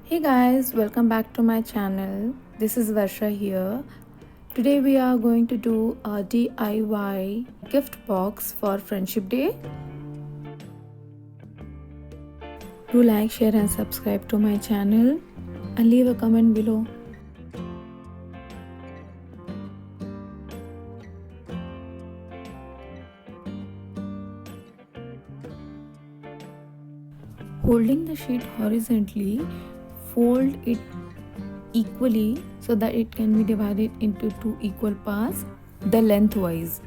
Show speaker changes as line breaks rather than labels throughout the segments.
Hey guys, welcome back to my channel. This is Varsha here. Today we are going to do a DIY gift box for Friendship Day. Do like, share and subscribe to my channel and leave a comment below. Holding the sheet horizontally, fold it equally so that it can be divided into two equal parts, the lengthwise.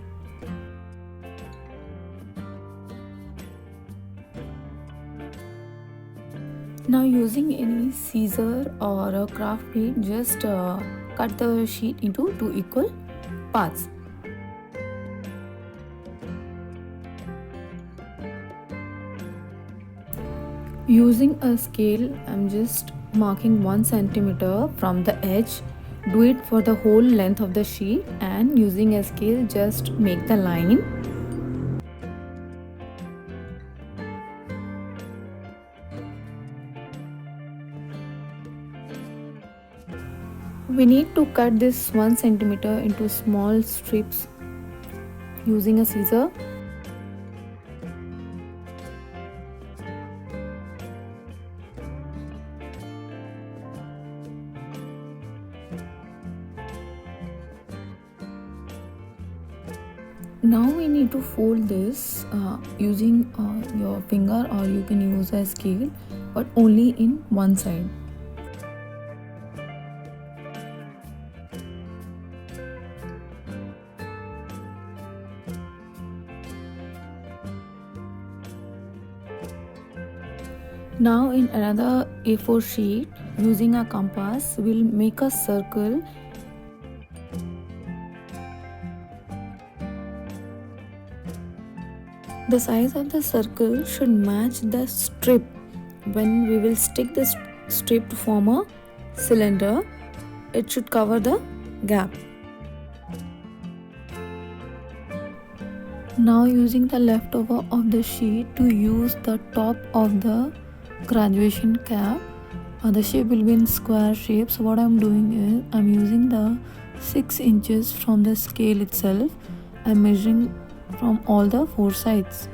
Now using any scissor or a craft plate, just cut the sheet into two equal parts. Using a scale, I'm just marking 1 centimeter from the edge. Do it for the whole length of the sheet, and using a scale, just make the line. We need to cut this 1 centimeter into small strips using a scissor. Now we need to fold this using your finger, or you can use a scale, but only in one side. Now in another A4 sheet, using a compass, we'll make a circle. The size of the circle should match the strip when we will stick the strip to form a cylinder. It should cover the gap. Now using the leftover of the sheet to use the top of the graduation cap. The shape will be in square shape. So what I'm doing is I'm using the 6 inches from the scale itself. I'm measuring from all the four sides.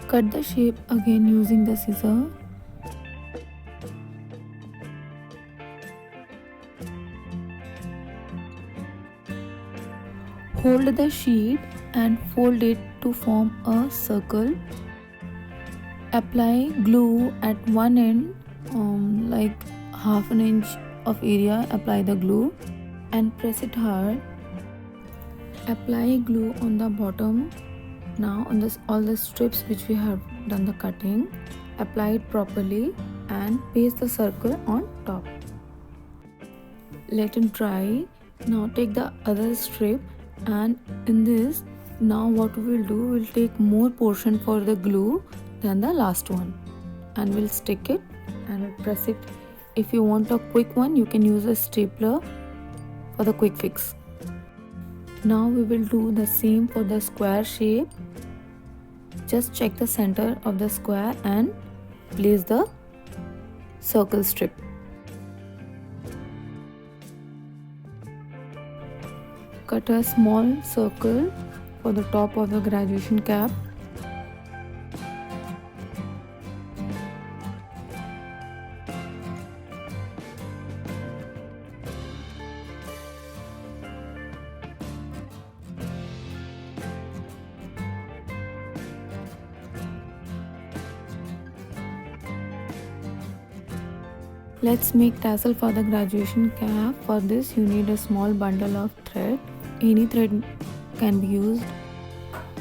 Cut the shape again using the scissor. Hold the sheet and fold it to form a circle. Apply glue at one end, like half an inch of area. Apply the glue and press it hard. Apply glue on the bottom. Now on this all the strips which we have done the cutting, apply it properly and paste the circle on top. Let it dry. Now take the other strip, and in this, now what we will do, we'll take more portion for the glue than the last one, and we'll stick it and we'll press it. If you want a quick one, you can use a stapler for the quick fix. Now we will do the same for the square shape. Just check the center of the square and place the circle strip. Cut a small circle for the top of the graduation cap. Let's make tassel for the graduation cap. For this you need a small bundle of thread. Any thread can be used.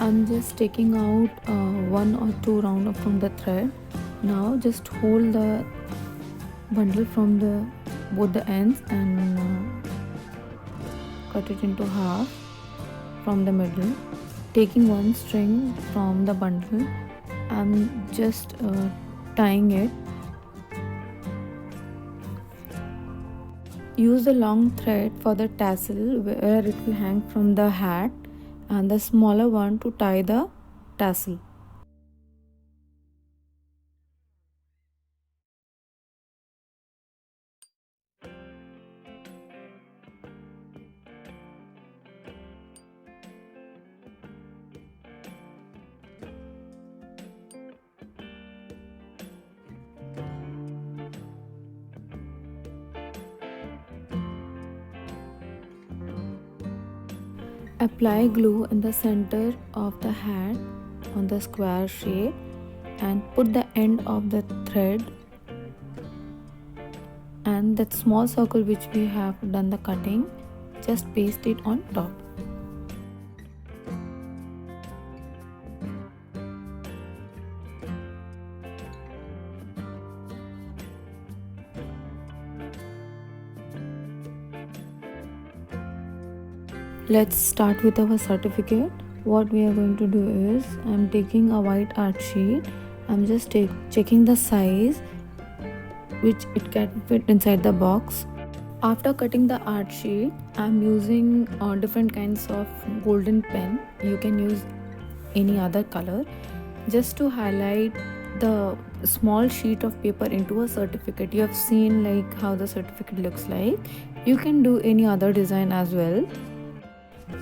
I'm just taking out 1 or 2 round from the thread. Now just hold the bundle from both the ends and cut it into half from the middle. Taking one string from the bundle, I'm just tying it. Use the long thread for the tassel where it will hang from the hat, and the smaller one to tie the tassel. Apply glue in the center of the hat on the square shape and put the end of the thread and that small circle which we have done the cutting, just paste it on top. Let's start with our certificate. What we are going to do is, I'm taking a white art sheet. I'm just checking the size which it can fit inside the box. After cutting the art sheet, I'm using different kinds of golden pen. You can use any other color just to highlight the small sheet of paper into a certificate. You have seen like how the certificate looks like. You can do any other design as well.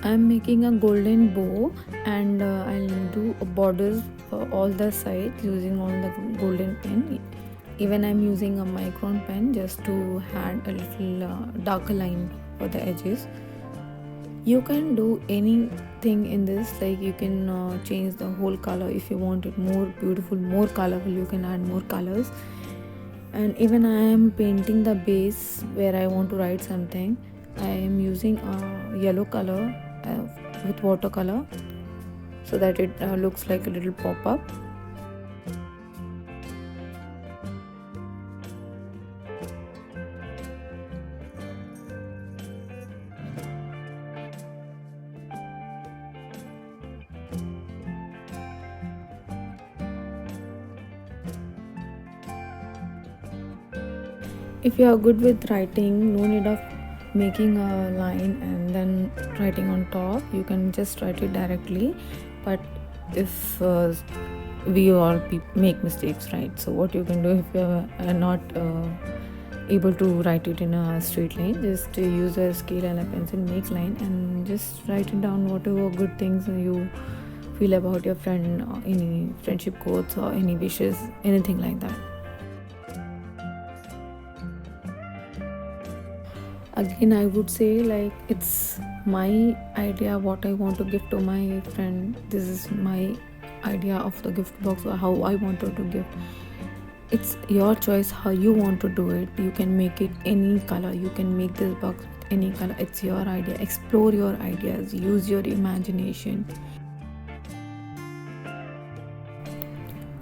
I'm making a golden bow and I'll do borders for all the sides using all the golden pen. Even I'm using a micron pen just to add a little darker line for the edges. You can do anything in this, like you can change the whole color if you want it more beautiful, more colorful. You can add more colors. And even I am painting the base where I want to write something. I am using a yellow color with watercolor so that it looks like a little pop-up. If you are good with writing, no need of making a line and then writing on top. You can just write it directly. But if we all make mistakes, right? So what you can do if you are not able to write it in a straight line, just use a scale and a pencil, make line and just write it down whatever good things you feel about your friend, or any friendship quotes or any wishes, anything like that. Again, I would say like it's my idea what I want to give to my friend. This is my idea of the gift box or how I wanted to give. It's your choice how you want to do it. You can make it any color. You can make this box with any color. It's your idea. Explore your ideas. Use your imagination.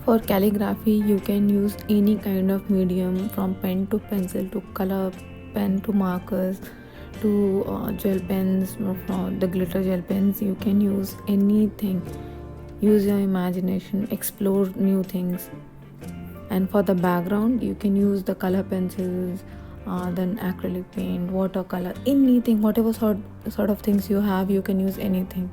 For calligraphy, you can use any kind of medium, from pen to pencil to color pen to markers to gel pens, the glitter gel pens. You can use anything. Use your imagination, explore new things. And for the background, you can use the color pencils, then acrylic paint, watercolor, anything, whatever sort of things you have, you can use anything.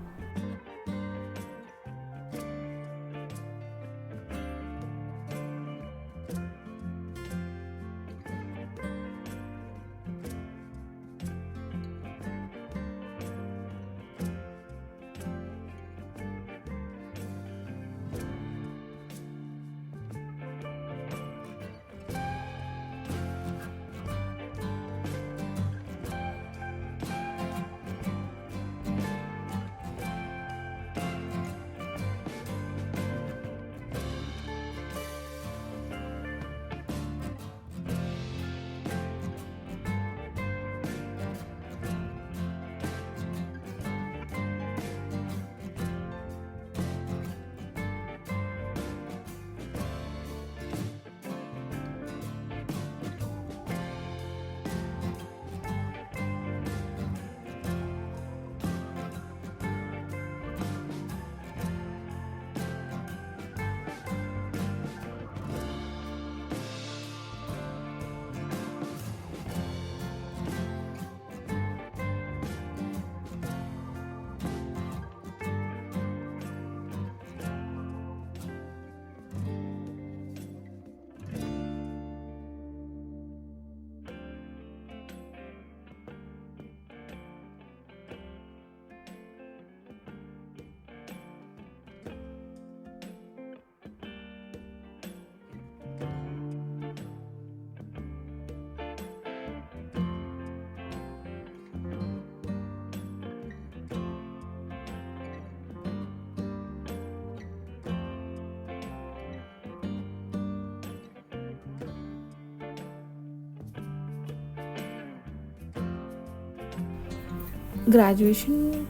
graduation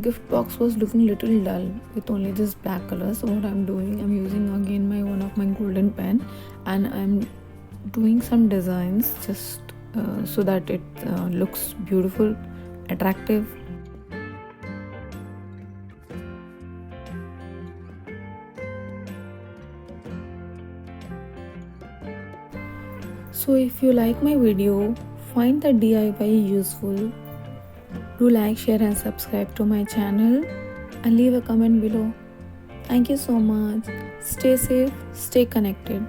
gift box was looking little dull with only this black color. So what I'm doing, I'm using again my one of my golden pen, and I'm doing some designs just so that it looks beautiful, attractive. So if you like my video, find the DIY useful, do like, share and subscribe to my channel and leave a comment below. Thank you so much. Stay safe, stay connected.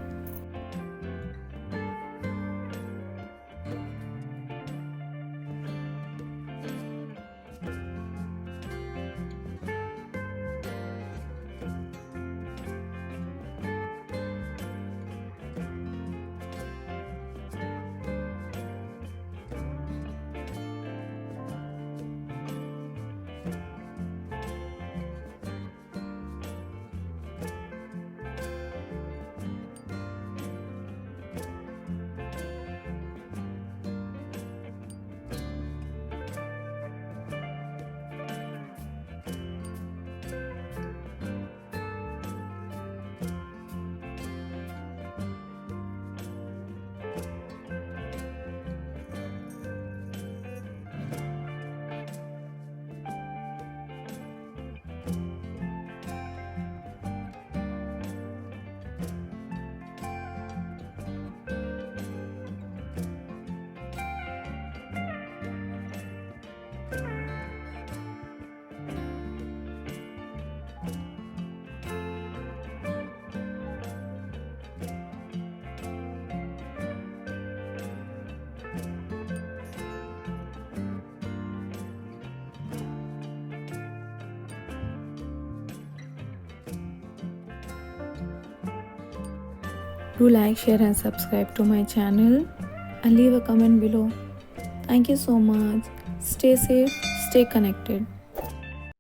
Do like, share and subscribe to my channel and leave a comment below. Thank you so much. Stay safe, stay connected.